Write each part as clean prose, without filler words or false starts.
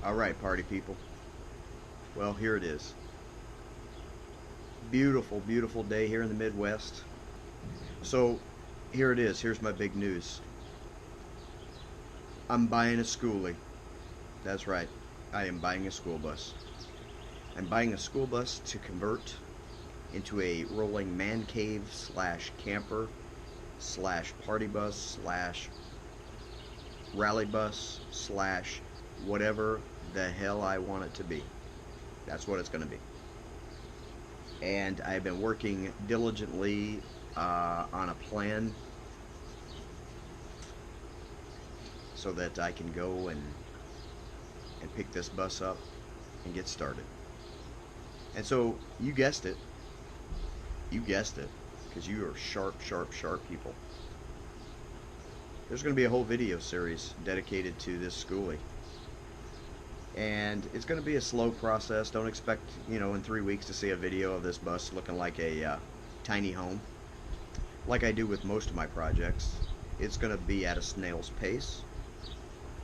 Alright, party people. Well, here it is. Beautiful, beautiful day here in the Midwest. So, here it is. Here's my big news. I'm buying a Skoolie. That's right. I am buying a school bus. I'm buying a school bus to convert into a rolling man cave slash camper slash party bus slash rally bus slash whatever the hell I want it to be. That's what it's going to be. And I've been working diligently on a plan so that I can go and pick this bus up and get started. And so you guessed it, because you are sharp, sharp, sharp people. There's going to be a whole video series dedicated to this Skoolie. And it's going to be a slow process. Don't expect, in 3 weeks to see a video of this bus looking like a tiny home. Like I do with most of my projects. It's going to be at a snail's pace.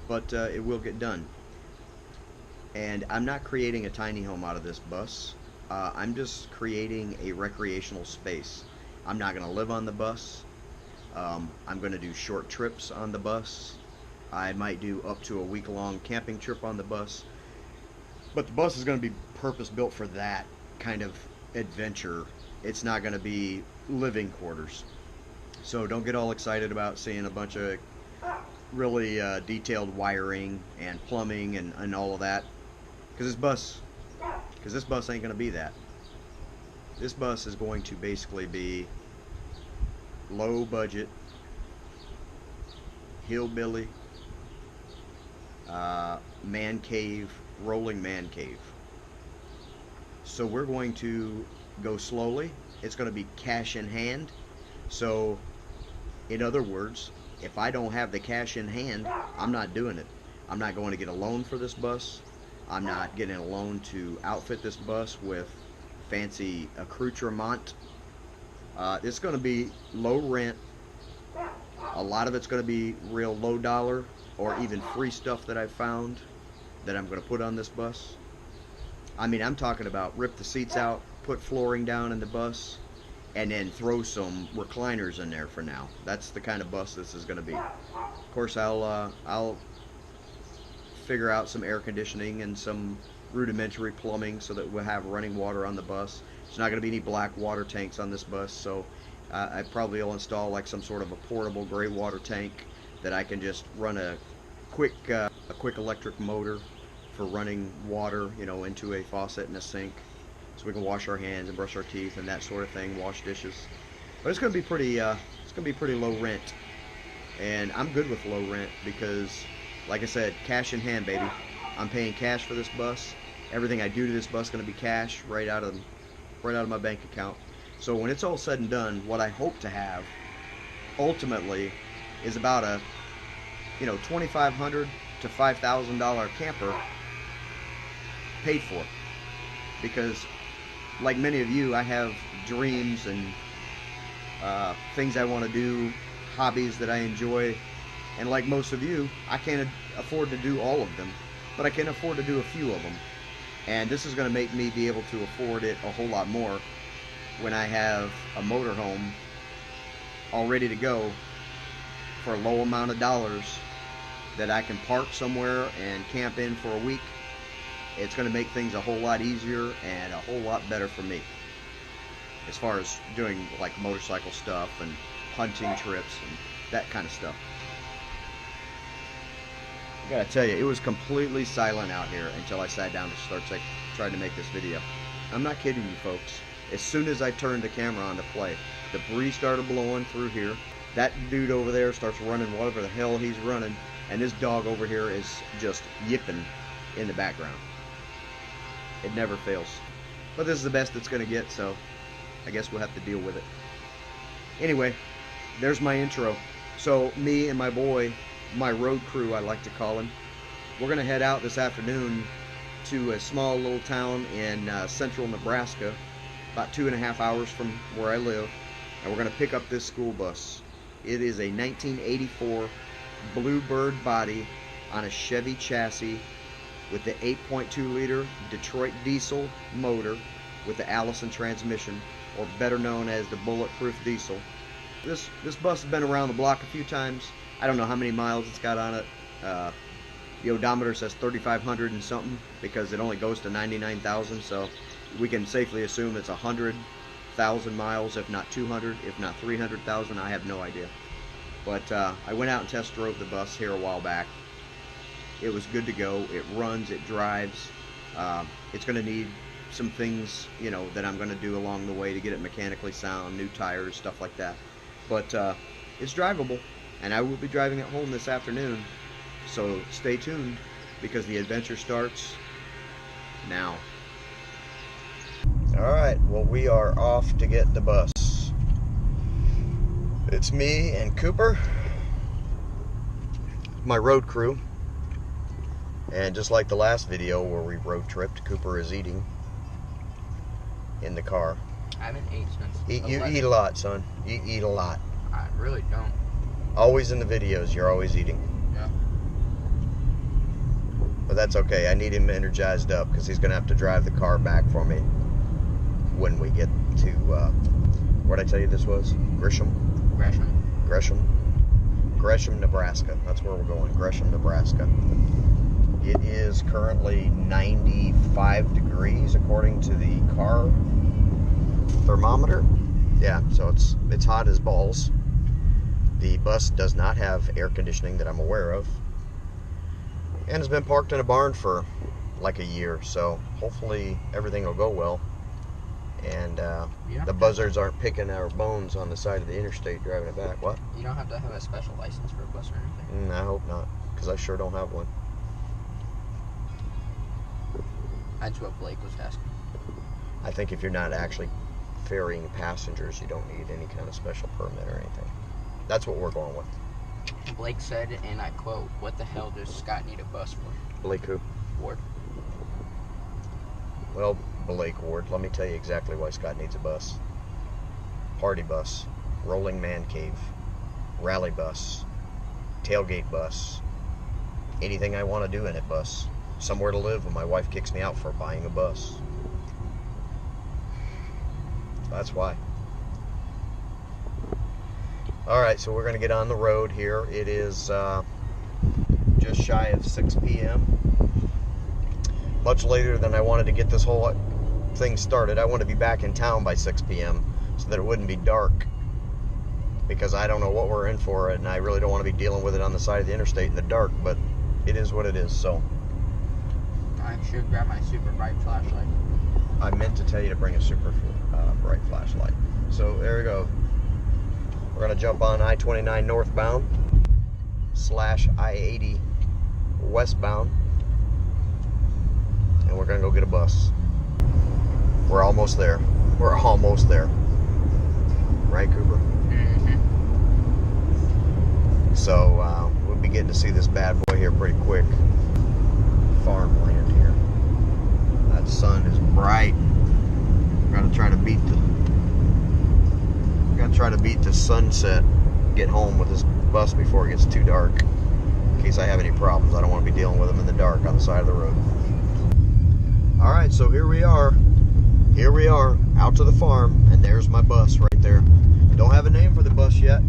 But it will get done. And I'm not creating a tiny home out of this bus. I'm just creating a recreational space. I'm not going to live on the bus. I'm going to do short trips on the bus. I might do up to a week-long camping trip on the bus. But the bus is going to be purpose-built for that kind of adventure. It's not going to be living quarters. So don't get all excited about seeing a bunch of really detailed wiring and plumbing and all of that. Because this bus ain't going to be that. This bus is going to basically be low budget, hillbilly, man cave, rolling man cave. So we're going to go slowly. It's going to be cash in hand. So in other words, if I don't have the cash in hand, I'm not doing it. I'm not going to get a loan for this bus. I'm not getting a loan to outfit this bus with fancy accoutrement. It's going to be low rent. A lot of it's going to be real low dollar or even free stuff that I've found that I'm going to put on this bus. I mean, I'm talking about rip the seats out, put flooring down in the bus, and then throw some recliners in there for now. That's the kind of bus this is going to be. Of course, I'll figure out some air conditioning and some rudimentary plumbing so that we'll have running water on the bus. There's not going to be any black water tanks on this bus, so I probably will install like some sort of a portable gray water tank that I can just run a quick electric motor for running water, into a faucet and a sink, so we can wash our hands and brush our teeth and that sort of thing, wash dishes. But it's going to be pretty low rent, and I'm good with low rent because, like I said, cash in hand, baby. I'm paying cash for this bus. Everything I do to this bus is going to be cash right out of my bank account. So when it's all said and done, what I hope to have ultimately is about a $2,500 to $5,000 camper paid for. Because like many of you, I have dreams and things I want to do, hobbies that I enjoy, and like most of you, I can't afford to do all of them, but I can afford to do a few of them. And this is going to make me be able to afford it a whole lot more when I have a motorhome all ready to go for a low amount of dollars that I can park somewhere and camp in for a week. It's going to make things a whole lot easier and a whole lot better for me as far as doing like motorcycle stuff and hunting trips and that kind of stuff. I gotta tell you, it was completely silent out here until I sat down to start trying to make this video. I'm not kidding you, folks. As soon as I turned the camera on to play, the breeze started blowing through here. That dude over there starts running whatever the hell he's running, and this dog over here is just yipping in the background. It never fails. But this is the best it's gonna get, so I guess we'll have to deal with it. Anyway, there's my intro. So me and my boy, my road crew I like to call him, we're gonna head out this afternoon to a small little town in central Nebraska, about 2.5 hours from where I live, and we're gonna pick up this school bus. It is a 1984 Bluebird body on a Chevy chassis, with the 8.2 liter Detroit diesel motor with the Allison transmission, or better known as the bulletproof diesel. This bus has been around the block a few times. I don't know how many miles it's got on it. The odometer says 3,500 and something because it only goes to 99,000, so we can safely assume it's 100,000 miles, if not 200, if not 300,000. I have no idea. But I went out and test drove the bus here a while back. It was good to go. It runs, it drives. It's going to need some things, you know, that I'm going to do along the way to get it mechanically sound, new tires, stuff like that. But it's drivable, and I will be driving it home this afternoon. So stay tuned, because the adventure starts now. Alright, well, we are off to get the bus. It's me and Cooper, my road crew. And just like the last video where we road tripped, Cooper is eating in the car. I haven't ate since You eat a lot, son. You eat a lot. I really don't. Always in the videos, you're always eating. Yeah. But that's okay. I need him energized up because he's going to have to drive the car back for me when we get to, where did I tell you this was? Gresham, Nebraska. That's where we're going. Gresham, Nebraska. It is currently 95 degrees according to the car thermometer. Yeah, so it's hot as balls. The bus does not have air conditioning that I'm aware of, and has been parked in a barn for like a year, so hopefully everything will go well, and the buzzards aren't picking our bones on the side of the interstate driving it back. What? You don't have to have a special license for a bus or anything? I hope not, because I sure don't have one. That's what Blake was asking. I think if you're not actually ferrying passengers, you don't need any kind of special permit or anything. That's what we're going with. Blake said, and I quote, "What the hell does Scott need a bus for?" Blake who? Ward. Well, Blake Ward, let me tell you exactly why Scott needs a bus. Party bus, rolling man cave, rally bus, tailgate bus, anything I want to do in it bus. Somewhere to live when my wife kicks me out for buying a bus. That's why. Alright, so we're going to get on the road here. It is just shy of 6 p.m. Much later than I wanted to get this whole thing started. I want to be back in town by 6 p.m. so that it wouldn't be dark, because I don't know what we're in for, and I really don't want to be dealing with it on the side of the interstate in the dark, but it is what it is. So I should grab my super bright flashlight. I meant to tell you to bring a super bright flashlight. So there we go. We're going to jump on I-29 northbound / I-80 westbound, and we're going to go get a bus. We're almost there. We're almost there. Right, Cooper? Mm-hmm. So we'll be getting to see this bad boy here pretty quick. Farmland here. That sun is bright. We're gonna try to beat the sunset. Get home with this bus before it gets too dark. In case I have any problems, I don't want to be dealing with them in the dark on the side of the road. All right, so here we are. Here we are, out to the farm, and there's my bus right there. Don't have a name for the bus yet.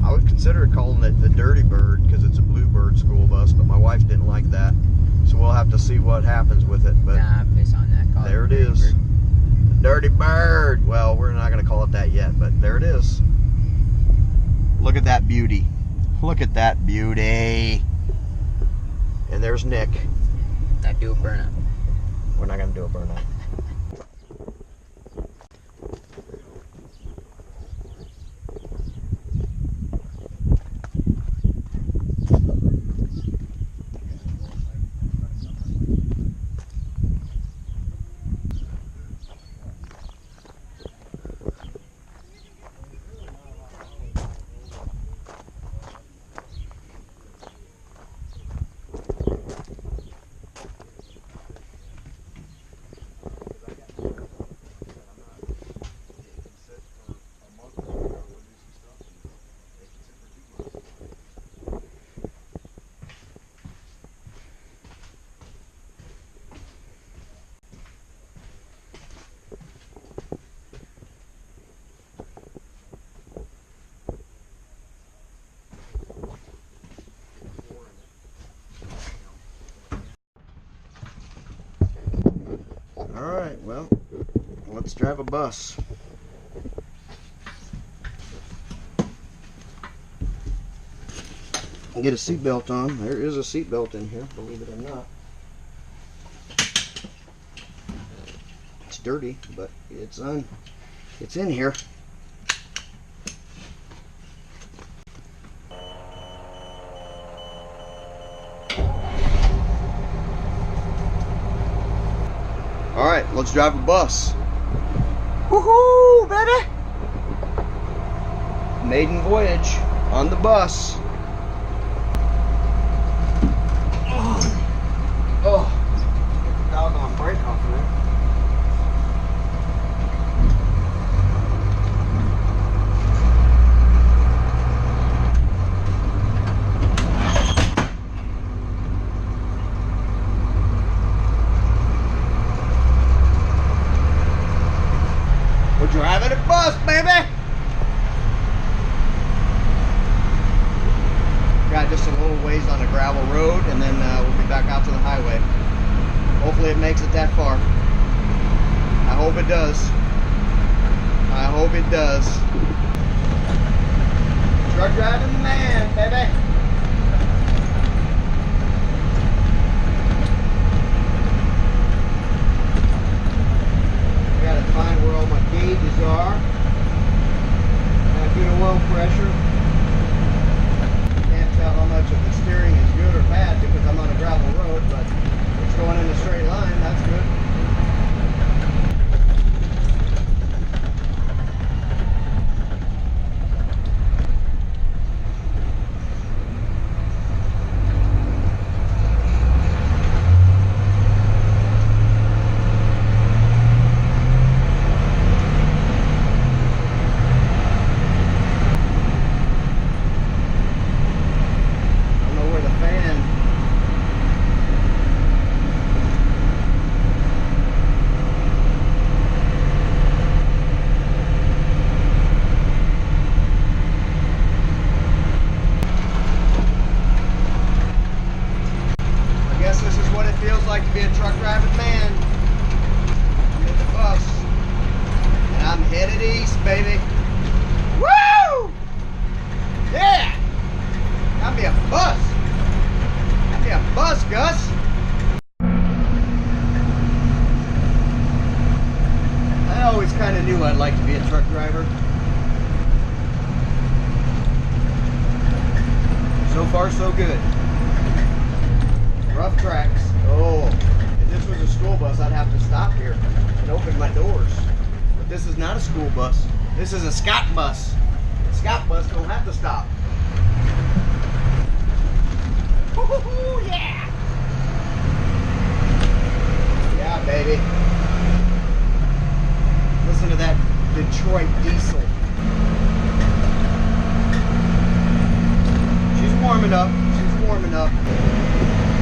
I would consider calling it the Dirty Bird because it's a Bluebird school bus, but my wife didn't like that. So we'll have to see what happens with it. But nah, piss on that. Call there it is. Dirty Bird. Well, we're not going to call it that yet, but there it is. Look at that beauty. Look at that beauty. And there's Nick. That do a burnout. We're not going to do a burnout. Alright, well, let's drive a bus. Get a seatbelt on. There is a seatbelt in here, believe it or not. It's dirty, but it's in here. Alright, let's drive a bus. Woohoo, baby! Maiden voyage on the bus. Oh, get the doggone brake off of it. We're driving a bus, baby! Got just a little ways on a gravel road, and then we'll be back out to the highway. Hopefully it makes it that far. I hope it does. I hope it does. Truck driving man, baby. Gotta find where all my gauges are. Gotta do the low pressure. How much of the steering is good or bad because I'm on a gravel road, but it's going in a straight line. That's good. Feels like to be a truck driving man. I'm in the bus and I'm headed east, baby. Woo! Yeah! Got me a bus. Got me a bus, Gus. I always kind of knew I'd like to be a truck driver. So far, so good. Rough tracks. Oh, if this was a school bus, I'd have to stop here and open my doors. But this is not a school bus. This is a Scott bus. A Scott bus don't have to stop. Woo-hoo-hoo, yeah! Yeah, baby. Listen to that Detroit diesel. She's warming up. She's warming up.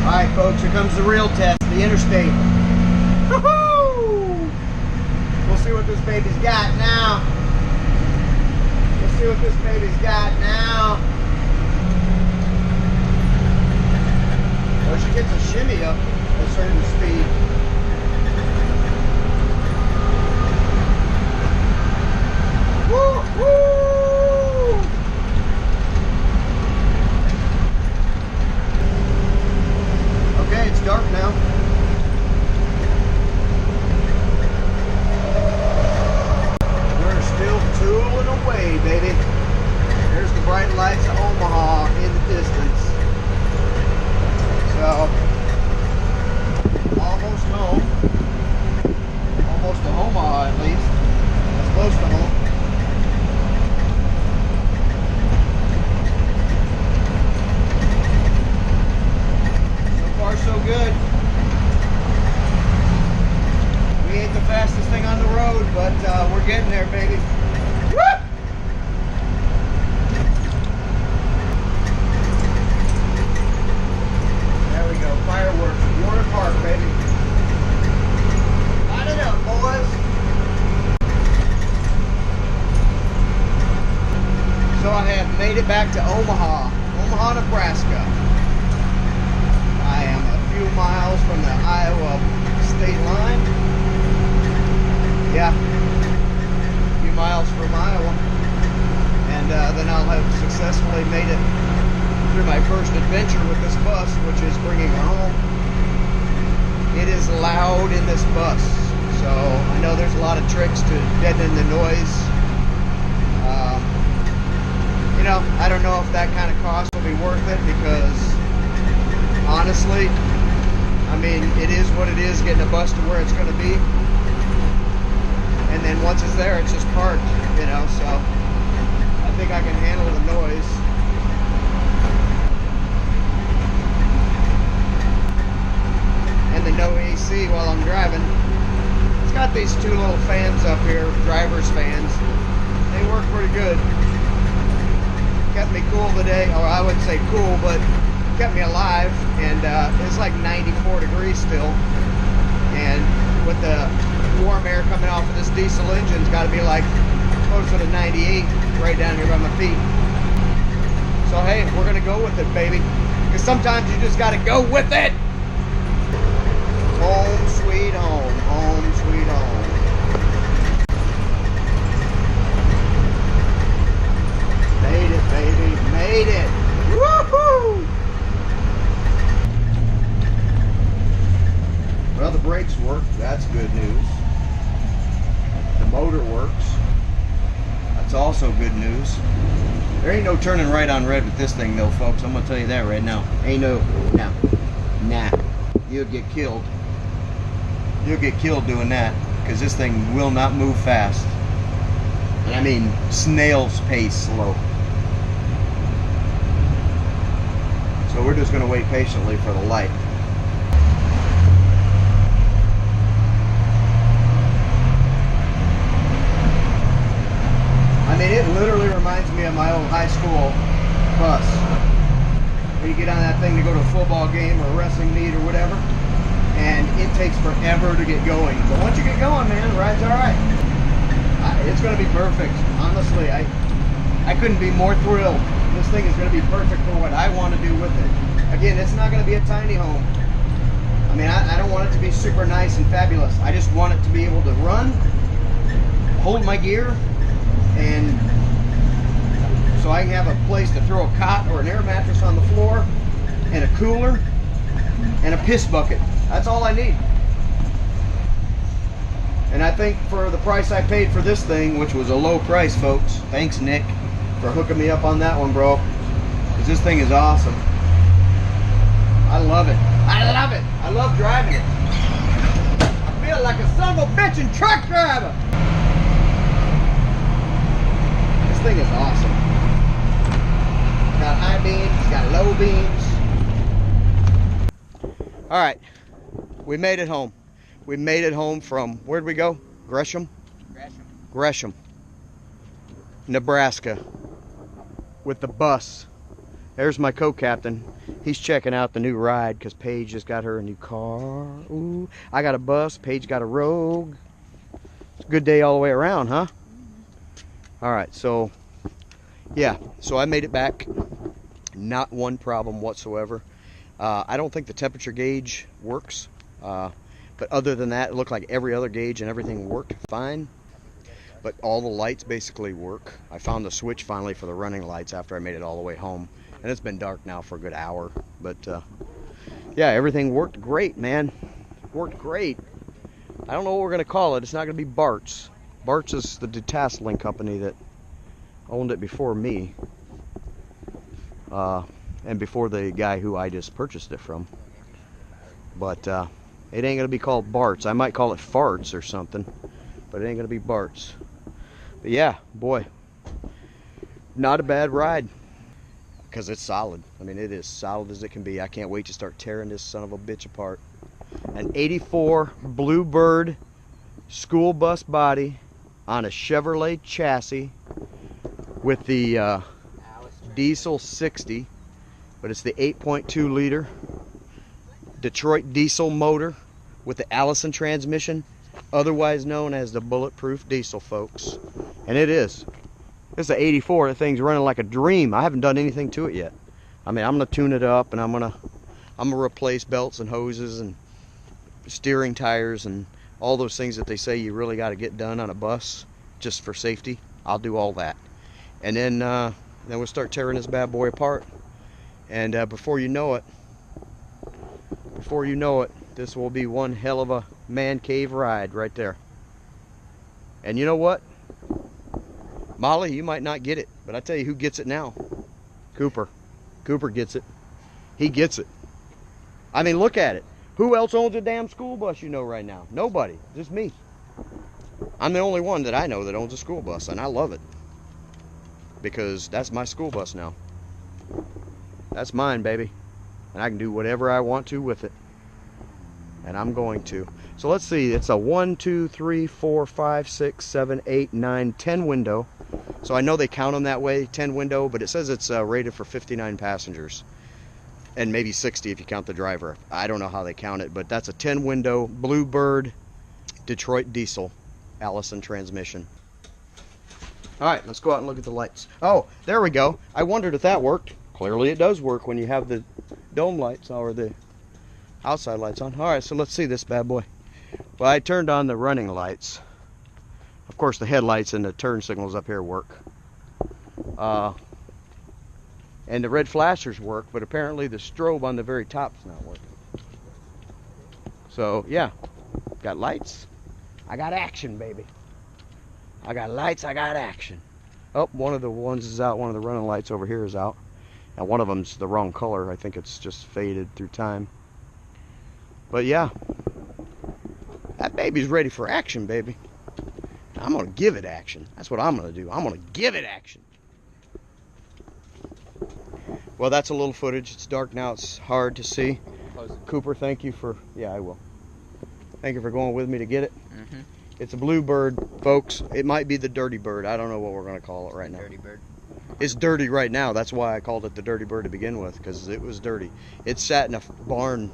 Alright folks, here comes the real test, the interstate. Woohoo! We'll see what this baby's got now. We'll see what this baby's got now. Well, she gets a shimmy up at a certain speed. Woo-hoo! Okay, it's dark now. We're still tooling away, baby. There's the bright lights of Omaha in the distance. So, almost home. Almost to Omaha, at least. That's close to home. So good. We ain't the fastest thing on the road, but we're getting there, baby. Woo! There we go. Fireworks. Warner Park, baby. Light it up, boys. So I have made it back to Omaha, Nebraska. I am a few miles from the Iowa state line. yeah, a few miles from Iowa. And then I'll have successfully made it through my first adventure with this bus, which is bringing her home. It is loud in this bus, so I know there's a lot of tricks to deadening the noise. You know, I don't know if that kind of cost will be worth it, because honestly, I mean, it is what it is, getting a bus to where it's going to be. And then once it's there, it's just parked, you know, so I think I can handle the noise. And the no AC while I'm driving. It's got these two little fans up here, driver's fans. They work pretty good. Kept me cool today, or I wouldn't say cool, but kept me alive. And it's like 94 degrees still. And with the warm air coming off of this diesel engine, it's got to be like closer to 98 right down here by my feet. So hey, we're gonna go with it, baby, because sometimes you just got to go with it. Home sweet home, home sweet home. Made it, baby, made it. Woohoo! Well, the brakes work, that's good news. The motor works, that's also good news. There ain't no turning right on red with this thing though, folks. I'm gonna tell you that right now. Ain't no, nah. You'll get killed. You'll get killed doing that, because this thing will not move fast. And I mean snail's pace slow. So we're just gonna wait patiently for the light. I mean, it literally reminds me of my old high school bus. You get on that thing to go to a football game or a wrestling meet or whatever, and it takes forever to get going. But once you get going, man, the ride's all right. It's going to be perfect. Honestly, I couldn't be more thrilled. This thing is going to be perfect for what I want to do with it. Again, it's not going to be a tiny home. I mean, I don't want it to be super nice and fabulous. I just want it to be able to run, hold my gear, and so I can have a place to throw a cot or an air mattress on the floor, and a cooler, and a piss bucket. That's all I need. And I think for the price I paid for this thing, which was a low price, folks, thanks Nick for hooking me up on that one, bro, because this thing is awesome. I love it. I love it. I love driving it. I feel like a son of a bitchin' truck driver. This thing is awesome. It's got high beams, it's got low beams. All right, we made it home. We made it home from, where'd we go? Gresham, Nebraska, with the bus. There's my co-captain. He's checking out the new ride because Paige just got her a new car. Ooh, I got a bus, Paige got a Rogue. It's a good day all the way around, huh? All right, so yeah, so I made it back. Not one problem whatsoever. I don't think the temperature gauge works, but other than that, it looked like every other gauge and everything worked fine. But all the lights basically work. I found the switch finally for the running lights after I made it all the way home. And it's been dark now for a good hour. But yeah, everything worked great, man. Worked great. I don't know what we're going to call it. It's not going to be Bart's. Bart's is the detasseling company that owned it before me. And before the guy who I just purchased it from. But it ain't going to be called Bart's. I might call it Farts or something. But it ain't going to be Bart's. But yeah, boy. Not a bad ride. Because it's solid. I mean, it is solid as it can be. I can't wait to start tearing this son of a bitch apart. An 84 Bluebird school bus body on a Chevrolet chassis with the diesel 60, but it's the 8.2 liter Detroit diesel motor with the Allison transmission, otherwise known as the bulletproof diesel, folks. And it is. This is an 84. The thing's running like a dream. I haven't done anything to it yet. I mean, I'm gonna tune it up, and I'm gonna replace belts and hoses and steering tires and all those things that they say you really got to get done on a bus just for safety, I'll do all that. And then we'll start tearing this bad boy apart. And before you know it, this will be one hell of a man cave ride right there. And you know what? Molly, you might not get it, but I tell you who gets it now. Cooper. Cooper gets it. He gets it. I mean, look at it. Who else owns a damn school bus you know right now? Nobody. Just me. I'm the only one that I know that owns a school bus, and I love it. Because that's my school bus now. That's mine, baby. And I can do whatever I want to with it. And I'm going to. So let's see. It's a 1, 2, 3, 4, 5, 6, 7, 8, 9, 10 window. So I know they count them that way, 10 window, but it says it's rated for 59 passengers. And maybe 60 if you count the driver. I don't know how they count it, but that's a 10 window Bluebird Detroit diesel Allison transmission. All right, let's go out and look at the lights. Oh, there we go. I wondered if that worked. Clearly it does work when you have the dome lights or the outside lights on. All right, so let's see this bad boy. Well, I turned on the running lights. Of course, the headlights and the turn signals up here work. And the red flashers work, but apparently the strobe on the very top is not working. So, yeah, got lights. I got action, baby. I got lights, I got action. Oh, one of the ones is out. One of the running lights over here is out. And one of them's the wrong color. I think it's just faded through time. But yeah, that baby's ready for action, baby. I'm going to give it action. That's what I'm going to do. I'm going to give it action. Well, that's a little footage. It's dark now. It's hard to see. Cooper, thank you for... Yeah, I will. Thank you for going with me to get it. Mm-hmm. It's a Bluebird, folks. It might be the Dirty Bird. I don't know what we're going to call it right now. Dirty Bird. It's dirty right now. That's why I called it the Dirty Bird to begin with, because it was dirty. It sat in a barn,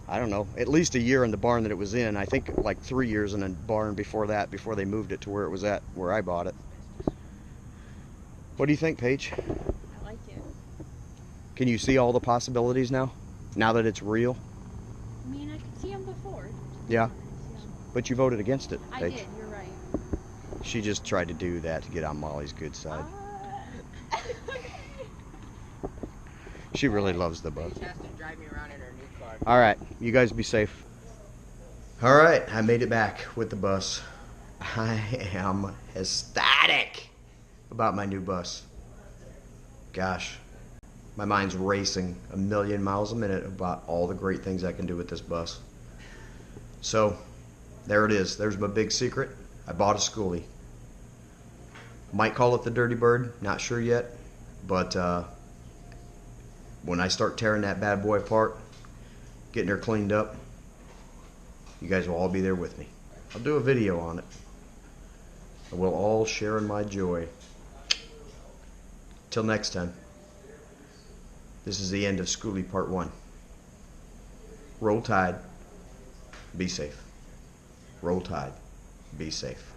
I don't know, at least a year in the barn that it was in. I think like 3 years in a barn before that, before they moved it to where it was at, where I bought it. What do you think, Paige? I like it. Can you see all the possibilities now? Now that it's real? I mean, I could see them before. Yeah. But you voted against it, I Paige. did, you're right. She just tried to do that to get on Molly's good side. She really loves the bus. Paige has to drive me around in her new car. All right, you guys be safe. All right, I made it back with the bus. I am ecstatic about my new bus. Gosh, my mind's racing a million miles a minute about all the great things I can do with this bus. So, there it is. There's my big secret. I bought a Skoolie. Might call it the Dirty Bird, not sure yet, but when I start tearing that bad boy apart, getting her cleaned up, you guys will all be there with me. I'll do a video on it, and we'll all share in my joy. Till next time, this is the end of Skoolie Part 1. Roll Tide, be safe. Roll Tide, be safe.